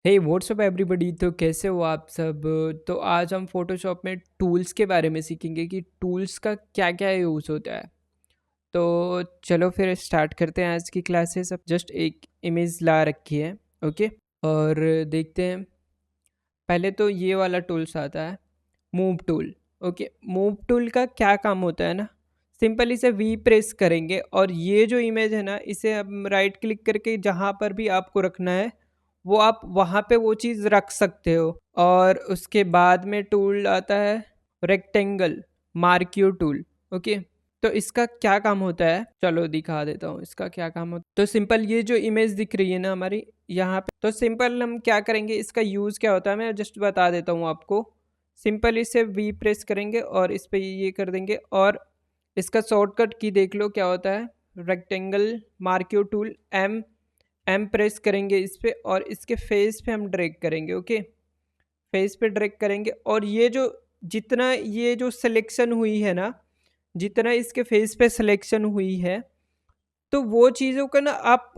हे WhatsApp everybody. तो कैसे हो आप सब। तो आज हम फोटोशॉप में टूल्स के बारे में सीखेंगे कि टूल्स का क्या क्या यूज़ होता है। तो चलो फिर स्टार्ट करते हैं आज की क्लासेस। अब जस्ट एक इमेज ला रखी है। ओके। और देखते हैं। पहले तो ये वाला टूल्स आता है, move tool. Okay, move tool का क्या काम होता है ना, सिंपल इसे वी प्रेस करेंगे और ये जो इमेज है ना, इसे हम राइट क्लिक करके जहाँ पर भी आपको रखना है वो आप वहाँ पे वो चीज़ रख सकते हो। और उसके बाद में टूल आता है रेक्टेंगल मार्क्यू टूल। ओके। तो इसका क्या काम होता है, चलो दिखा देता हूँ इसका क्या काम होता है। तो सिंपल ये जो इमेज दिख रही है ना हमारी यहाँ पे, तो सिंपल हम क्या करेंगे, इसका यूज़ क्या होता है मैं जस्ट बता देता हूँ आपको। सिंपल इसे वी प्रेस करेंगे और इस पे ये कर देंगे और इसका शॉर्टकट की देख लो क्या होता है, rectangle marquee tool M M press करेंगे इस पे और इसके फेस पे हम ड्रैग करेंगे। ओके, फेस पे ड्रैग करेंगे और ये जो जितना ये जो सिलेक्शन हुई है ना, जितना इसके फेस पे सिलेक्शन हुई है, तो वो चीज़ों को ना आप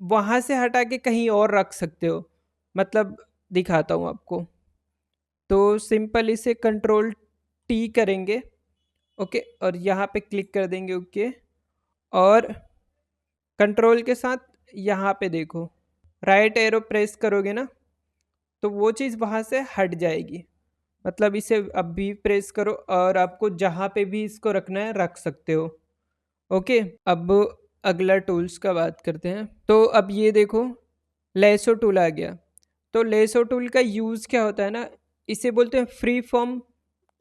वहाँ से हटा के कहीं और रख सकते हो। मतलब दिखाता हूँ आपको। तो सिंपल इसे कंट्रोल टी करेंगे। ओके, और यहाँ पे क्लिक कर देंगे। ओके, और कंट्रोल के साथ यहाँ पे देखो राइट एरो प्रेस करोगे ना, तो वो चीज़ वहाँ से हट जाएगी। मतलब इसे अब भी प्रेस करो और आपको जहाँ पे भी इसको रखना है रख सकते हो। ओके, अब अगला टूल्स का बात करते हैं। तो अब ये देखो लेसो टूल आ गया। तो लेसो टूल का यूज़ क्या होता है ना, इसे बोलते हैं फ्री फॉर्म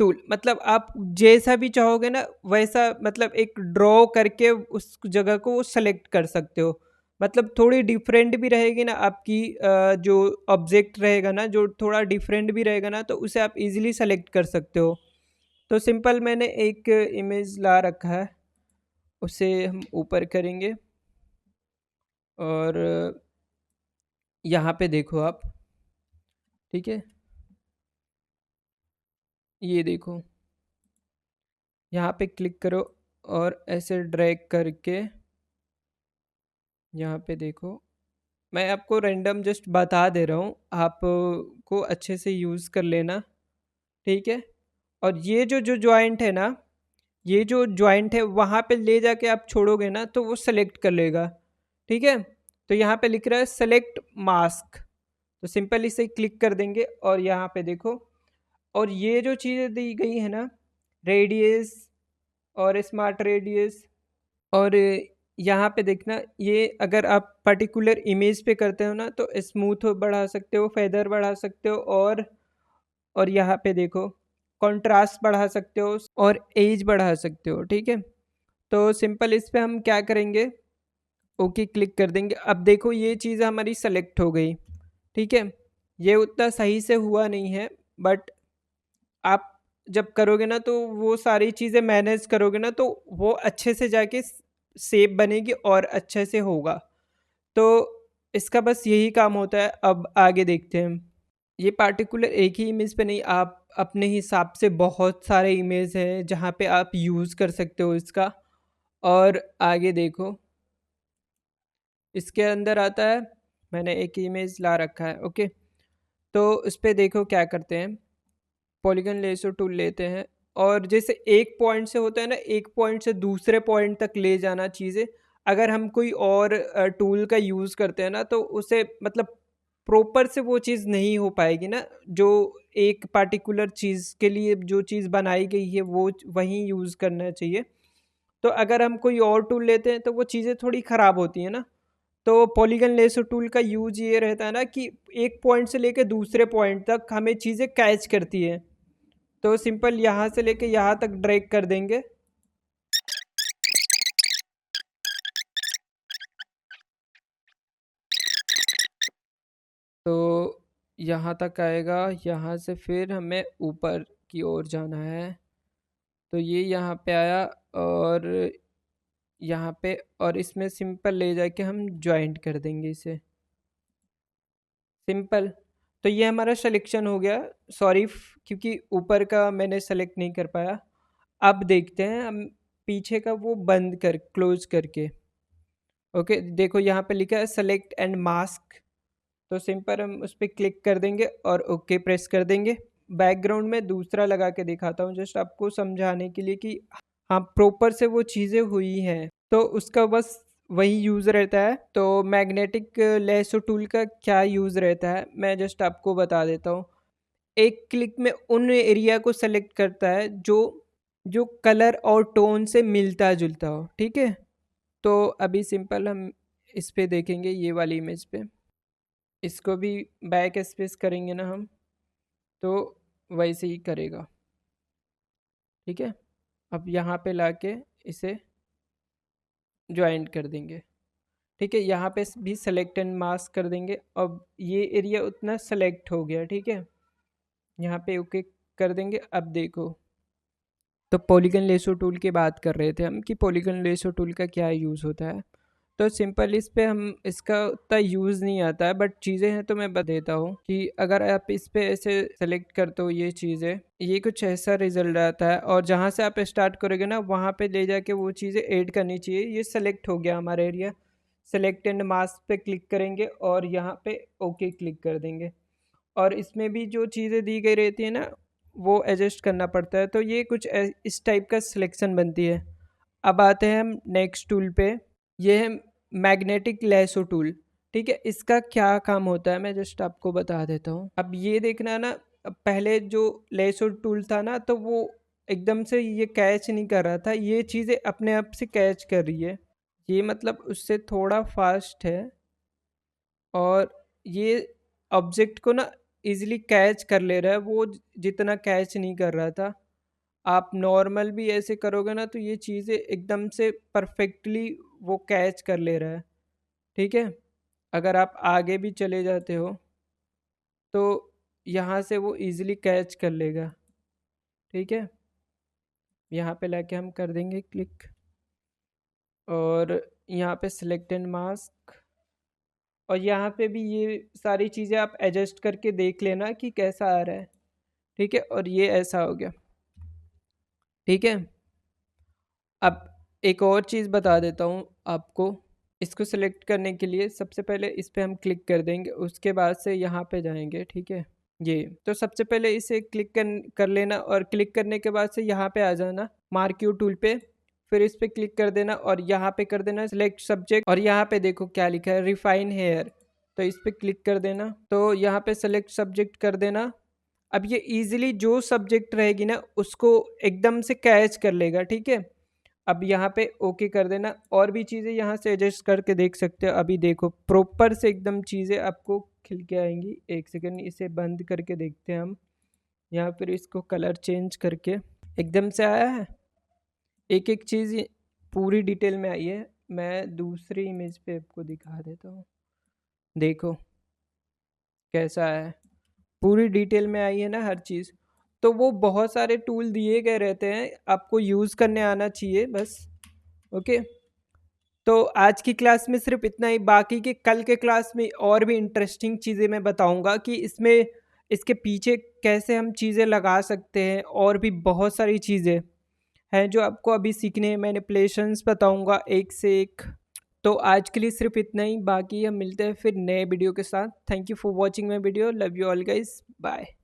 टूल। मतलब आप जैसा भी चाहोगे ना वैसा, मतलब एक ड्रॉ करके उस जगह को सेलेक्ट कर सकते हो। मतलब थोड़ी डिफरेंट भी रहेगी ना आपकी जो ऑब्जेक्ट रहेगा ना, जो थोड़ा डिफरेंट भी रहेगा ना, तो उसे आप इजीली सेलेक्ट कर सकते हो। तो सिंपल मैंने एक इमेज ला रखा है, उसे हम ऊपर करेंगे और यहाँ पे देखो आप। ठीक है, ये देखो यहाँ पे क्लिक करो और ऐसे ड्रैग करके यहाँ पे देखो। मैं आपको रैंडम जस्ट बता दे रहा हूँ, आप को अच्छे से यूज़ कर लेना। ठीक है, और ये जो जॉइंट है ना, ये जो जॉइंट है वहाँ पे ले जाके आप छोड़ोगे ना तो वो सेलेक्ट कर लेगा। ठीक है, तो यहाँ पे लिख रहा है सेलेक्ट मास्क। तो सिंपल इसे क्लिक कर देंगे और यहाँ पे देखो, और ये जो चीज़ें दी गई है ना, रेडियस और स्मार्ट रेडियस, और यहाँ पे देखना, ये अगर आप पर्टिकुलर इमेज पे करते हो ना तो स्मूथ बढ़ा सकते हो, फेदर बढ़ा सकते हो, और यहाँ पे देखो कंट्रास्ट बढ़ा सकते हो और एज बढ़ा सकते हो। ठीक है, तो सिंपल इस पे हम क्या करेंगे, ओके क्लिक कर देंगे। अब देखो ये चीज़ हमारी सेलेक्ट हो गई। ठीक है, ये उतना सही से हुआ नहीं है, बट आप जब करोगे ना तो वो सारी चीज़ें मैनेज करोगे ना तो वो अच्छे से जाके शेप बनेगी और अच्छे से होगा। तो इसका बस यही काम होता है। अब आगे देखते हैं। ये पार्टिकुलर एक ही इमेज पे नहीं, आप अपने हिसाब से बहुत सारे इमेज हैं जहाँ पे आप यूज़ कर सकते हो इसका। और आगे देखो, इसके अंदर आता है, मैंने एक इमेज ला रखा है। ओके, तो उस पे देखो क्या करते हैं, पॉलीगन लेसो टूल लेते हैं और जैसे एक पॉइंट से होता है ना, एक पॉइंट से दूसरे पॉइंट तक ले जाना चीज़ें। अगर हम कोई और टूल का यूज़ करते हैं ना तो उसे मतलब प्रॉपर से वो चीज़ नहीं हो पाएगी ना, जो एक पार्टिकुलर चीज़ के लिए जो चीज़ बनाई गई है वो वहीं यूज़ करना चाहिए। तो अगर हम कोई और टूल लेते हैं तो वो चीज़ें थोड़ी ख़राब होती हैं ना। तो पॉलीगन लेसो टूल का यूज ये रहता है ना कि एक पॉइंट से लेकर दूसरे पॉइंट तक हमें चीज़ें कैच करती है। तो सिंपल यहाँ से लेके यहाँ तक ड्रैग कर देंगे। तो यहाँ तक आएगा, यहाँ से फिर हमें ऊपर की ओर जाना है। तो ये यहाँ पे आया और यहाँ पे, और इसमें सिंपल ले जाके हम ज्वाइंट कर देंगे इसे। सिंपल, तो ये हमारा सिलेक्शन हो गया। सॉरी, क्योंकि ऊपर का मैंने सेलेक्ट नहीं कर पाया। अब देखते हैं हम पीछे का वो बंद कर क्लोज करके। ओके, देखो यहाँ पे लिखा है सेलेक्ट एंड मास्क। तो सिंपल हम उस पर क्लिक कर देंगे और ओके प्रेस कर देंगे। बैकग्राउंड में दूसरा लगा के दिखाता हूँ जस्ट आपको समझाने के लिए कि हाँ प्रॉपर से वो चीज़ें हुई हैं, तो उसका बस वही यूज़ रहता है। तो मैग्नेटिक लेसो टूल का क्या यूज़ रहता है मैं जस्ट आपको बता देता हूँ। एक क्लिक में उन एरिया को सेलेक्ट करता है जो जो कलर और टोन से मिलता जुलता हो, ठीक है। तो अभी सिंपल हम इस पे देखेंगे, ये वाली इमेज पे इसको भी बैक स्पेस करेंगे ना हम, तो वैसे ही करेगा, ठीक है। अब यहाँ पे लाके इसे ज्वाइंट कर देंगे, ठीक है। यहाँ पे भी सेलेक्ट एंड मास्क कर देंगे। अब ये एरिया उतना सेलेक्ट हो गया, ठीक है। यहाँ पे ओके कर देंगे। अब देखो, तो पॉलीगन लेसो टूल की बात कर रहे थे हम कि पॉलीगन लेसो टूल का क्या यूज़ होता है। तो सिंपल इस पे हम इसका उतना यूज़ नहीं आता है, बट चीज़ें हैं तो मैं बता देता हूँ कि अगर आप इस पे ऐसे सेलेक्ट करते हो ये चीज़ें, ये कुछ ऐसा रिजल्ट आता है और जहाँ से आप स्टार्ट करोगे ना वहाँ पे ले जाके वो चीज़ें ऐड करनी चाहिए। ये सेलेक्ट हो गया हमारा एरिया, सेलेक्ट एंड मास्क पे क्लिक करेंगे और यहाँ पे ओके क्लिक कर देंगे। और इसमें भी जो चीज़ें दी गई रहती है ना वो एडजस्ट करना पड़ता है। तो ये कुछ इस टाइप का सिलेक्शन बनती है। अब आते हैं हम नेक्स्ट टूल पे, ये है मैग्नेटिक लेसो टूल, ठीक है। इसका क्या काम होता है मैं जस्ट आपको बता देता हूँ। अब ये देखना ना, अब पहले जो लेसो टूल था ना तो वो एकदम से ये कैच नहीं कर रहा था, ये चीज़ें अपने आप से कैच कर रही है। ये मतलब उससे थोड़ा फास्ट है और ये ऑब्जेक्ट को ना इजीली कैच कर ले रहा है, वो जितना कैच नहीं कर रहा था। आप नॉर्मल भी ऐसे करोगे ना तो ये चीज़ें एकदम से परफेक्टली वो कैच कर ले रहा है, ठीक है। अगर आप आगे भी चले जाते हो तो यहाँ से वो इजीली कैच कर लेगा, ठीक है। यहाँ पे लाके हम कर देंगे क्लिक और यहाँ पे सिलेक्ट एंड मास्क, और यहाँ पे भी ये सारी चीज़ें आप एडजस्ट करके देख लेना कि कैसा आ रहा है, ठीक है। और ये ऐसा हो गया, ठीक है। अब एक और चीज़ बता देता हूँ आपको। इसको सिलेक्ट करने के लिए सबसे पहले इस पे हम क्लिक कर देंगे, उसके बाद से यहाँ पे जाएंगे, ठीक है। ये तो सबसे पहले इसे क्लिक कर लेना और क्लिक करने के बाद से यहाँ पे आ जाना मार्क यू टूल पे, फिर इस पे क्लिक कर देना और यहाँ पे कर देना सिलेक्ट सब्जेक्ट, और यहाँ पे देखो क्या लिखा है रिफाइन हेयर, तो इस पे क्लिक कर देना। तो यहाँ पे सेलेक्ट सब्जेक्ट कर देना। अब ये इजीली जो सब्जेक्ट रहेगी ना उसको एकदम से कैच कर लेगा, ठीक है। अब यहाँ पे ओके कर देना और भी चीज़ें यहाँ से एडजस्ट करके देख सकते हो। अभी देखो प्रॉपर से एकदम चीज़ें आपको खिल के आएंगी। एक सेकंड इसे बंद करके देखते हैं हम, यहाँ फिर इसको कलर चेंज करके एकदम से आया है। एक एक चीज़ पूरी डिटेल में आई है। मैं दूसरी इमेज पे आपको दिखा देता हूँ, देखो कैसा है, पूरी डिटेल में आई है ना हर चीज़। तो वो बहुत सारे टूल दिए गए रहते हैं, आपको यूज़ करने आना चाहिए बस, ओके। तो आज की क्लास में सिर्फ इतना ही, बाकी के कल के क्लास में और भी इंटरेस्टिंग चीज़ें मैं बताऊंगा कि इसमें इसके पीछे कैसे हम चीज़ें लगा सकते हैं, और भी बहुत सारी चीज़ें हैं जो आपको अभी सीखने हैं। मैनिपुलेशंस बताऊंगा एक से एक। तो आज के लिए सिर्फ इतना ही, बाकी हम मिलते हैं फिर नए वीडियो के साथ। Thank you for watching my video, love you all guys, bye.